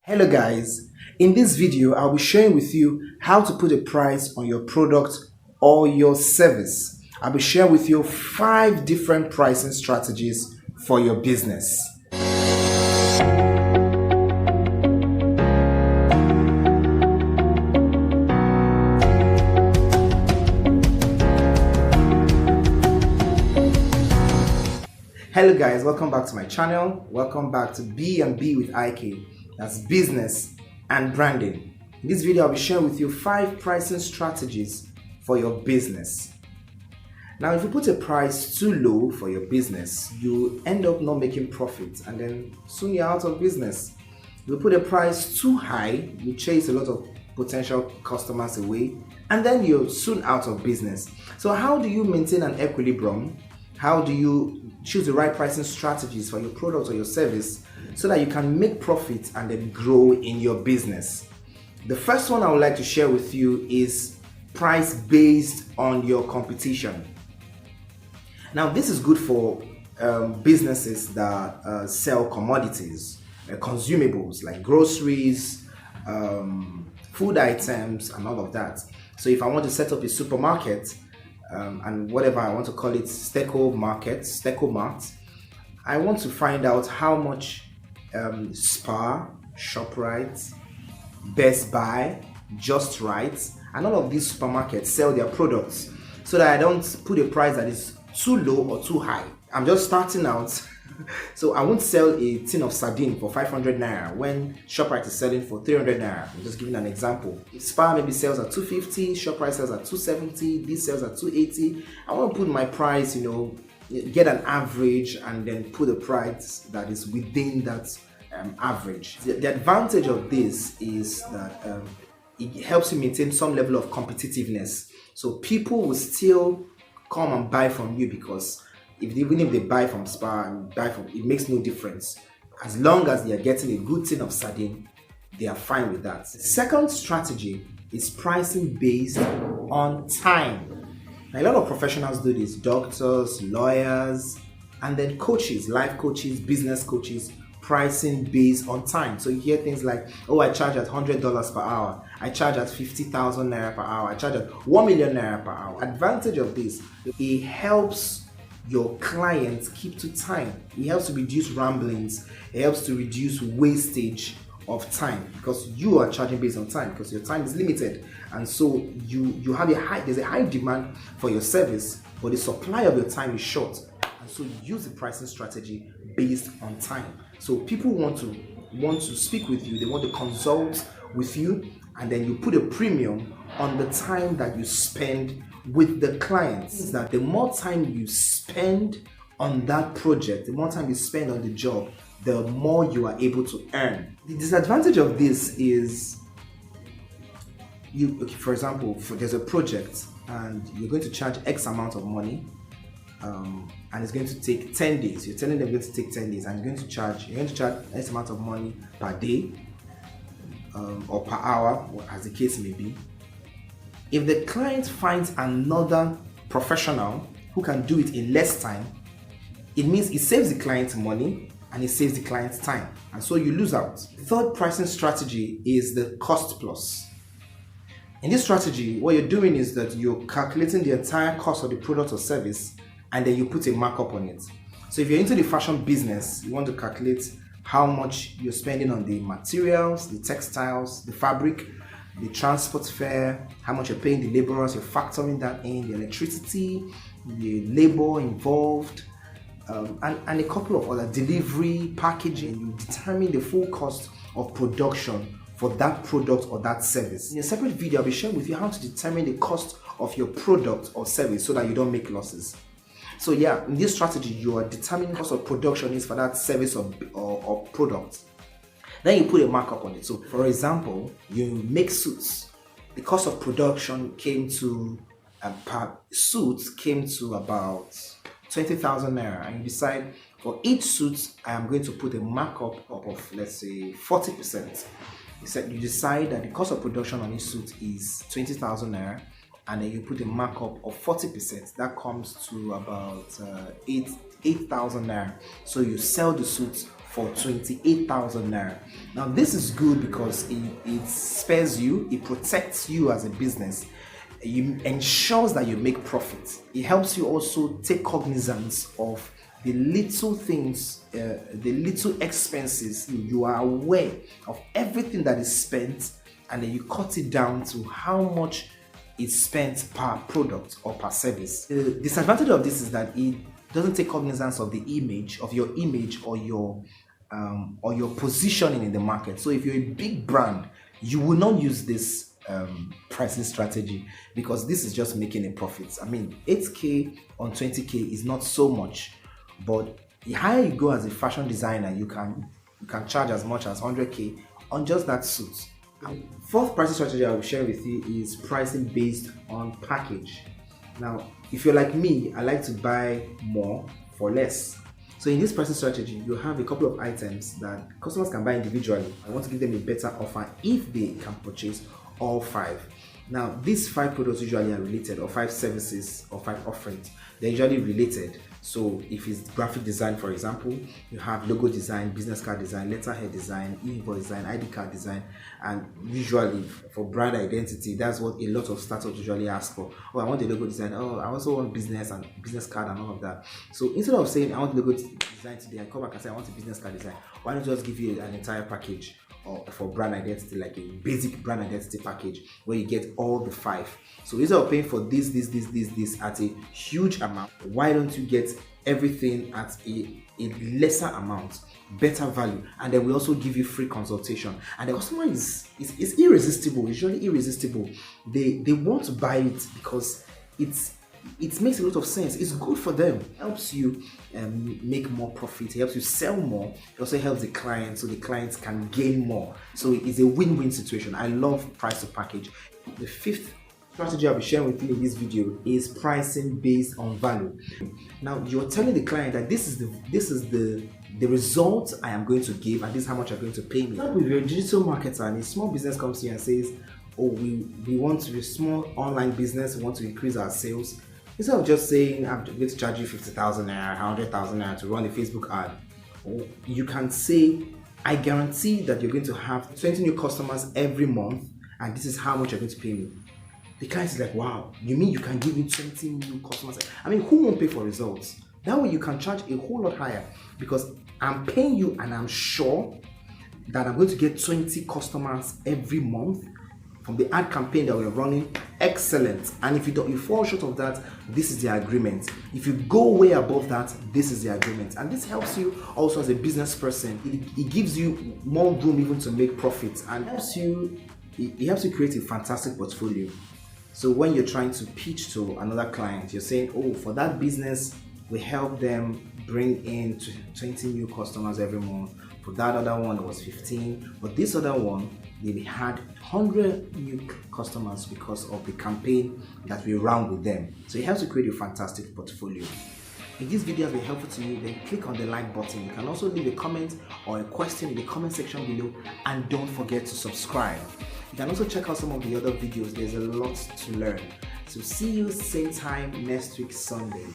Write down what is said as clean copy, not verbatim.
Hello guys, in this video I'll be sharing with you how to put a price on your product or your service. I'll be sharing with you 5 different pricing strategies for your business. Hello guys, welcome back to my channel. Welcome back to B&B with IK. That's business and branding. In this video I'll be sharing with you 5 pricing strategies for your business. Now if you put a price too low for your business, you end up not making profit and then soon you're out of business. If you put a price too high, you chase a lot of potential customers away and then you're soon out of business. So how do you maintain an equilibrium? How do you choose the right pricing strategies for your product or your service so that you can make profit and then grow in your business? The first one I would like to share with you is price based on your competition. Now this is good for businesses that sell commodities, consumables like groceries, food items and all of that. So if I want to set up a supermarket, and whatever I want to call it, Steco Mart, I want to find out how much Spar, ShopRite, Best Buy, Just Right, and all of these supermarkets sell their products so that I don't put a price that is too low or too high. I'm just starting out. So I won't sell a tin of sardine for 500 naira when ShopRite is selling for 300 naira. I'm just giving an example. Spar maybe sells at 250, ShopRite sells at 270, this sells at 280. I want to put my price, get an average and then put a price that is within that average. The advantage of this is that it helps you maintain some level of competitiveness. So people will still come and buy from you because even if they buy from Spar and it makes no difference. As long as they are getting a good tin of sardine, they are fine with that. The second strategy is pricing based on time. Now, a lot of professionals do this, doctors, lawyers, and then coaches, life coaches, business coaches, pricing based on time. So you hear things like, oh, I charge at $100 per hour. I charge at 50,000 naira per hour. I charge at 1 million naira per hour. Advantage of this, it helps your clients keep to time. It helps to reduce ramblings. It helps to reduce wastage of time because you are charging based on time because your time is limited, and so you have there's a high demand for your service, but the supply of your time is short, and so you use the pricing strategy based on time. So people want to speak with you, they want to consult with you, and then you put a premium on the time that you spend with the clients. Is that the more time you spend on that project, the more time you spend on the job, the more you are able to earn. The disadvantage of this is for example, there's a project and you're going to charge X amount of money, and it's going to take 10 days. You're telling them it's going to take 10 days and you're going to charge X amount of money per day, or per hour, as the case may be. If the client finds another professional who can do it in less time, it means it saves the client money and it saves the client's time, and so you lose out. The third pricing strategy is the cost plus. In this strategy, what you're doing is that you're calculating the entire cost of the product or service and then you put a markup on it. So if you're into the fashion business, you want to calculate how much you're spending on the materials, the textiles, the fabric, the transport fare, how much you're paying the laborers, you're factoring that in, the electricity, the labor involved, and a couple of other delivery, packaging. You determine the full cost of production for that product or that service. In a separate video, I'll be sharing with you how to determine the cost of your product or service so that you don't make losses. So yeah, in this strategy, you are determining the cost of production is for that service or product. Then you put a markup on it. So for example, you make suits. The cost of production came to per suit came to about 20,000 naira, and you decide for each suit I am going to put a markup of, let's say, 40%. You decide that the cost of production on each suit is 20,000 naira, and then you put a markup of 40%. That comes to about 8,000 naira. So you sell the suits for 28,000 naira. Now this is good because it spares you, it protects you as a business, it ensures that you make profit. It helps you also take cognizance of the little things, the little expenses. You are aware of everything that is spent, and then you cut it down to how much is spent per product or per service. The disadvantage of this is that it doesn't take cognizance of the image, of your image or your positioning in the market. So if you're a big brand, you will not use this pricing strategy because this is just making a profit. I mean, 8K on 20K is not so much, but the higher you go as a fashion designer, you can charge as much as 100K on just that suit. Fourth pricing strategy I will share with you is pricing based on package. Now, if you're like me, I like to buy more for less. So in this pricing strategy, you have a couple of items that customers can buy individually. I want to give them a better offer if they can purchase all 5. Now, these 5 products usually are related, or 5 services or 5 offerings. They're usually related. So if it's graphic design, for example, you have logo design, business card design, letterhead design, invoice design, ID card design, and usually for brand identity, that's what a lot of startups usually ask for. Oh, I want a logo design. Oh, I also want business and business card and all of that. So instead of saying I want logo design today, I come back and say I want a business card design. Why don't you just give you an entire package? Or for brand identity, like a basic brand identity package where you get all the 5. So instead of paying for this at a huge amount, why don't you get everything at a lesser amount, better value? And then we also give you free consultation. And the customer is irresistible. It's really irresistible. They want to buy it because it makes a lot of sense. It's good for them. It helps you make more profit. It helps you sell more. It also helps the client, so the clients can gain more. So it's a win-win situation. I love price to package. The 5th strategy I'll be sharing with you in this video is pricing based on value. Now you're telling the client that this is the result I am going to give, and this is how much you're going to pay me. If you're a digital marketer and a small business comes to you and says, oh, we want to be a small online business, we want to increase our sales. Instead of just saying, I'm going to charge you 50,000 naira, 100,000 naira to run a Facebook ad, you can say, I guarantee that you're going to have 20 new customers every month, and this is how much you're going to pay me. The client is like, wow, you mean you can give me 20 new customers? I mean, who won't pay for results? That way you can charge a whole lot higher because I'm paying you and I'm sure that I'm going to get 20 customers every month from the ad campaign that we're running. Excellent. And if you fall short of that, this is the agreement. If you go way above that, this is the agreement. And this helps you also as a business person. It gives you more room even to make profits, and it helps you create a fantastic portfolio. So when you're trying to pitch to another client, you're saying, oh, for that business, we help them bring in 20 new customers every month. For that other one, it was 15. But this other one, they had 100 new customers because of the campaign that we ran with them. So it helps you create a fantastic portfolio. If this video has been helpful to you, then click on the like button. You can also leave a comment or a question in the comment section below, and don't forget to subscribe. You can also check out some of the other videos. There's a lot to learn. So see you same time next week Sunday.